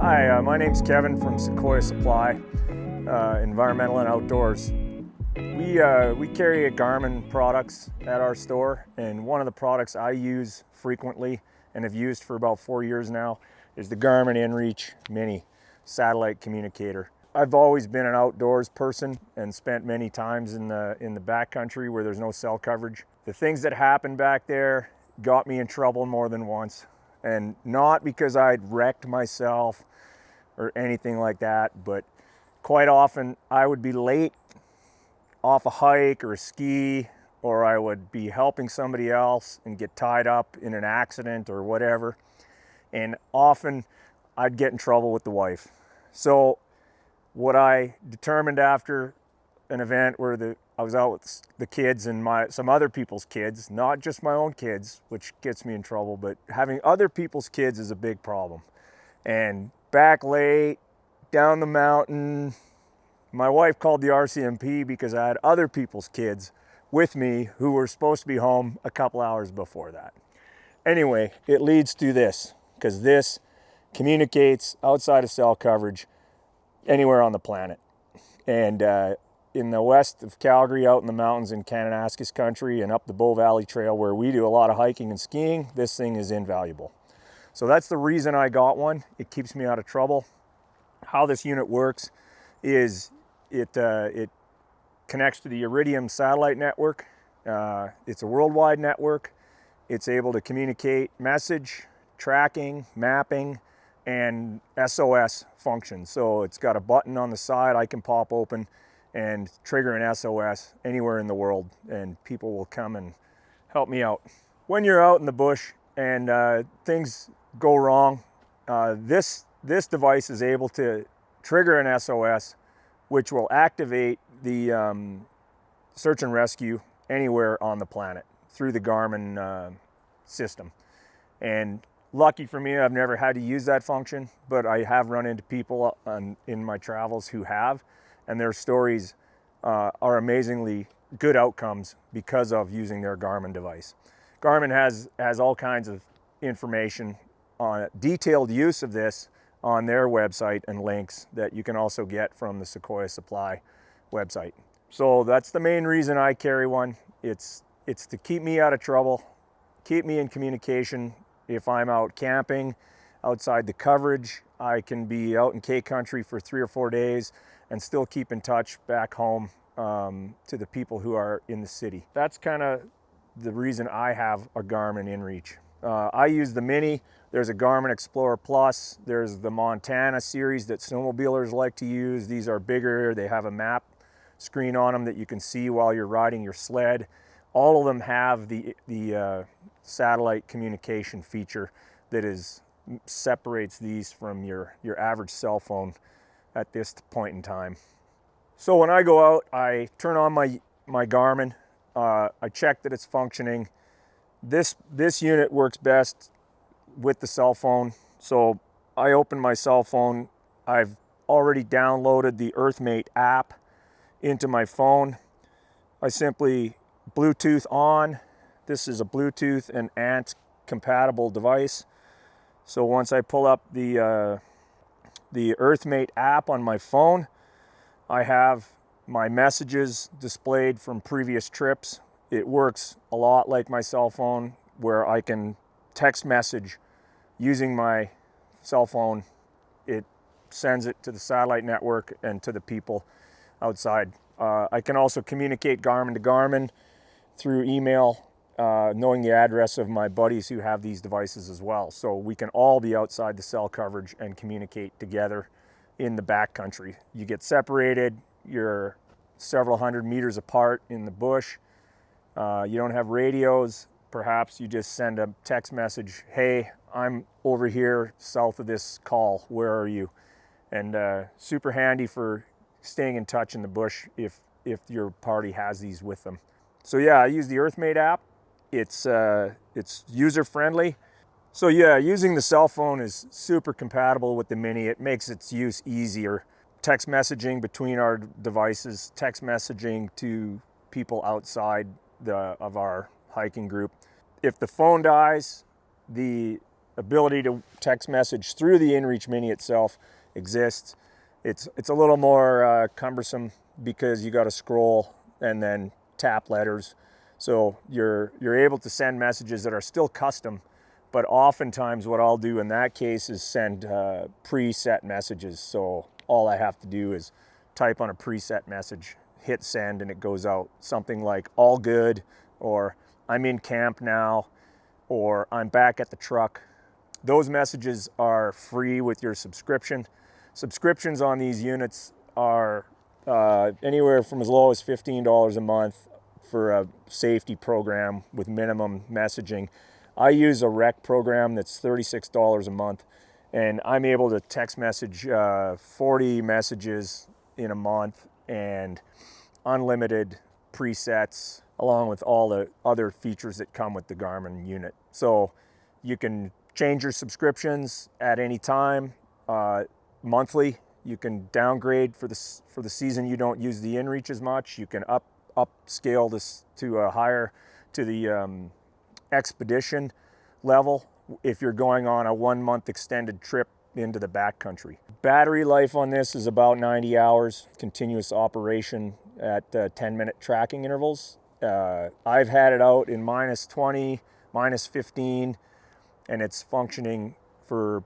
Hi, my name's Kevin from Sequoia Supply, Environmental and Outdoors. We carry Garmin products at our store, and one of the products I use frequently and have used for about 4 years now is the Garmin InReach Mini satellite communicator. I've always been an outdoors person and spent many times in the backcountry where there's no cell coverage. The things that happened back there got me in trouble more than once, and not because I'd wrecked myself or anything like that, but quite often I would be late off a hike or a ski, or I would be helping somebody else and get tied up in an accident or whatever, and often I'd get in trouble with the wife. So what I determined after an event where I was out with the kids and some other people's kids, not just my own kids, which gets me in trouble, but having other people's kids is a big problem. And back late, down the mountain, my wife called the RCMP because I had other people's kids with me who were supposed to be home a couple hours before that. Anyway, it leads to this, because this communicates outside of cell coverage anywhere on the planet. And in the west of Calgary, out in the mountains in Kananaskis country and up the Bow Valley Trail where we do a lot of hiking and skiing, this thing is invaluable. So that's the reason I got one. It keeps me out of trouble. How this unit works is it connects to the Iridium satellite network. It's a worldwide network. It's able to communicate message, tracking, mapping, and SOS functions. So it's got a button on the side I can pop open and trigger an SOS anywhere in the world, and people will come and help me out. When you're out in the bush and things go wrong, this device is able to trigger an SOS, which will activate the search and rescue anywhere on the planet through the Garmin system. And lucky for me, I've never had to use that function, but I have run into people in my travels who have, and their stories are amazingly good outcomes because of using their Garmin device. Garmin has all kinds of information on detailed use of this on their website and links that you can also get from the Sequoia Supply website. So that's the main reason I carry one. It's to keep me out of trouble, keep me in communication. If I'm out camping outside the coverage, I can be out in K country for 3 or 4 days and still keep in touch back home to the people who are in the city. That's kind of the reason I have a Garmin InReach. I use the Mini. There's a Garmin Explorer Plus. There's the Montana series that snowmobilers like to use. These are bigger. They have a map screen on them that you can see while you're riding your sled. All of them have the satellite communication feature that separates these from your average cell phone at this point in time. So when I go out, I turn on my Garmin. I check that it's functioning. This unit works best with the cell phone. So I open my cell phone. I've already downloaded the Earthmate app into my phone. I simply Bluetooth on. This is a Bluetooth and ANT compatible device. So once I pull up the Earthmate app on my phone, I have my messages displayed from previous trips. It works a lot like my cell phone, where I can text message using my cell phone. It sends it to the satellite network and to the people outside. I can also communicate Garmin to Garmin through email, knowing the address of my buddies who have these devices as well. So we can all be outside the cell coverage and communicate together in the backcountry. You get separated, you're several hundred meters apart in the bush. You don't have radios. Perhaps you just send a text message, hey, I'm over here south of this call, where are you? And super handy for staying in touch in the bush if your party has these with them. So yeah, I use the Earthmate app. It's user-friendly. So yeah, using the cell phone is super compatible with the Mini. It makes its use easier. Text messaging between our devices, text messaging to people outside of our hiking group. If the phone dies, the ability to text message through the InReach Mini itself exists. It's a little more cumbersome because you got to scroll and then tap letters. So you're able to send messages that are still custom, but oftentimes what I'll do in that case is send preset messages. So all I have to do is type on a preset message, hit send, and it goes out. Something like all good, or I'm in camp now, or I'm back at the truck. Those messages are free with your subscription. Subscriptions on these units are anywhere from as low as $15 a month for a safety program with minimum messaging. I use a rec program that's $36 a month, and I'm able to text message 40 messages in a month and unlimited presets, along with all the other features that come with the Garmin unit. So you can change your subscriptions at any time, monthly. You can downgrade for the season you don't use the InReach as much. You can upscale this to a higher, to the expedition level if you're going on a 1 month extended trip into the backcountry. Battery life on this is about 90 hours, continuous operation at 10-minute tracking intervals. I've had it out in -20, -15, and it's functioning for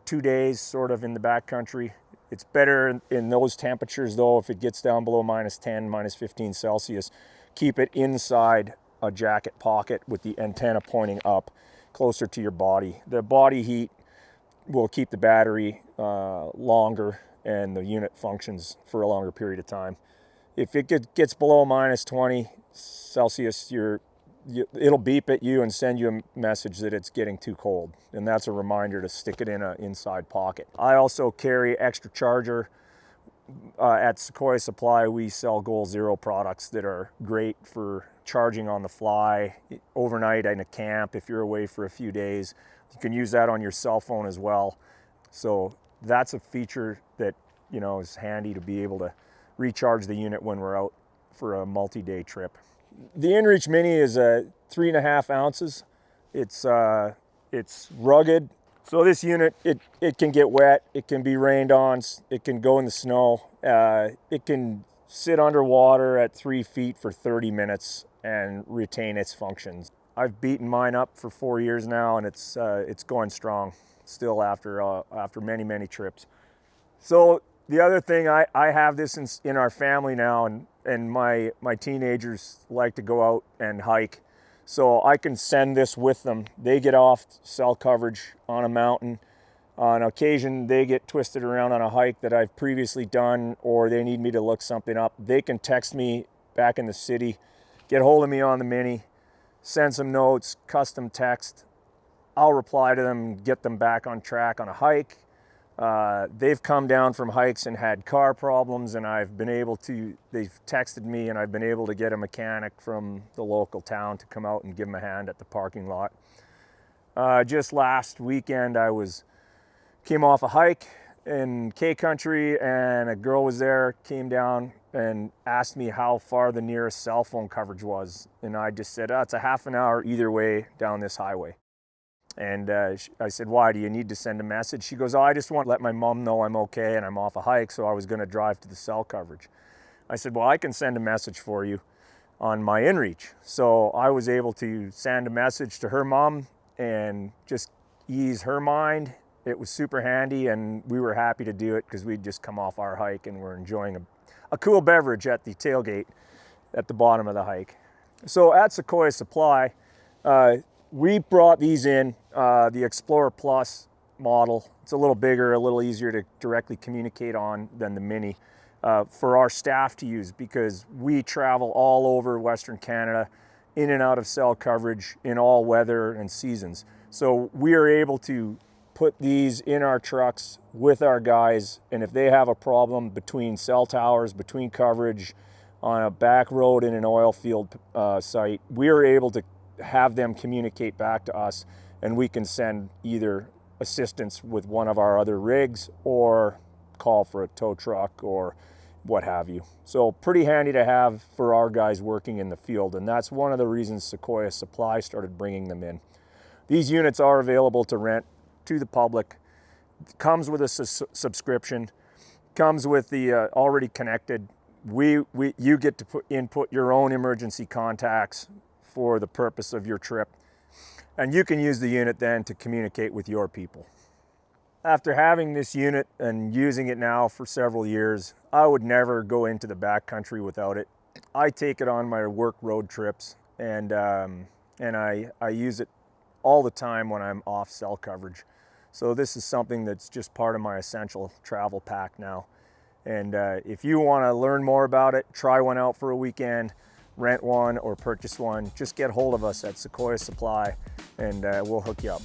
2 days sort of in the backcountry. It's better in those temperatures though. If it gets down below -10, -15 Celsius, keep it inside a jacket pocket with the antenna pointing up closer to your body. The body heat will keep the battery longer, and the unit functions for a longer period of time. If it gets below -20 Celsius, it'll beep at you and send you a message that it's getting too cold, and that's a reminder to stick it in an inside pocket. I also carry extra charger. At Sequoia Supply, we sell Goal Zero products that are great for charging on the fly, overnight in a camp. If you're away for a few days, you can use that on your cell phone as well. So that's a feature that is handy to be able to recharge the unit when we're out for a multi-day trip. The InReach Mini is 3.5 ounces. It's rugged. So this unit, it can get wet, it can be rained on, it can go in the snow, it can sit underwater at 3 feet for 30 minutes and retain its functions. I've beaten mine up for 4 years now, and it's going strong still after many trips. So the other thing, I have this in our family now, and my teenagers like to go out and hike. So I can send this with them. They get off cell coverage on a mountain. On occasion, they get twisted around on a hike that I've previously done, or they need me to look something up. They can text me back in the city, get hold of me on the Mini, send some notes, custom text. I'll reply to them, get them back on track on a hike. They've come down from hikes and had car problems, and they've texted me, and I've been able to get a mechanic from the local town to come out and give them a hand at the parking lot. Just last weekend, came off a hike in K-Country, and a girl was there, came down and asked me how far the nearest cell phone coverage was. And I just said, it's a half an hour either way down this highway. And I said, why, do you need to send a message? She goes, I just want to let my mom know I'm okay and I'm off a hike, so I was going to drive to the cell coverage. I said, well, I can send a message for you on my InReach. So I was able to send a message to her mom and just ease her mind. It was super handy, and we were happy to do it because we'd just come off our hike and we're enjoying a cool beverage at the tailgate at the bottom of the hike. So at Sequoia Supply, we brought these in, the Explorer Plus model. It's a little bigger, a little easier to directly communicate on than the Mini, for our staff to use, because we travel all over Western Canada, in and out of cell coverage in all weather and seasons. So we are able to put these in our trucks with our guys, and if they have a problem between cell towers, between coverage, on a back road in an oil field site, we are able to have them communicate back to us, and we can send either assistance with one of our other rigs or call for a tow truck or what have you. So pretty handy to have for our guys working in the field, and that's one of the reasons Sequoia Supply started bringing them in. These units are available to rent to the public. Comes with a subscription, comes with the already connected. You get to input your own emergency contacts for the purpose of your trip, and you can use the unit then to communicate with your people. After having this unit and using it now for several years, I would never go into the backcountry without it. I take it on my work road trips, and I use it all the time when I'm off cell coverage. So this is something that's just part of my essential travel pack now. And if you want to learn more about it, try one out for a weekend, rent one or purchase one, just get hold of us at Sequoia Supply and we'll hook you up.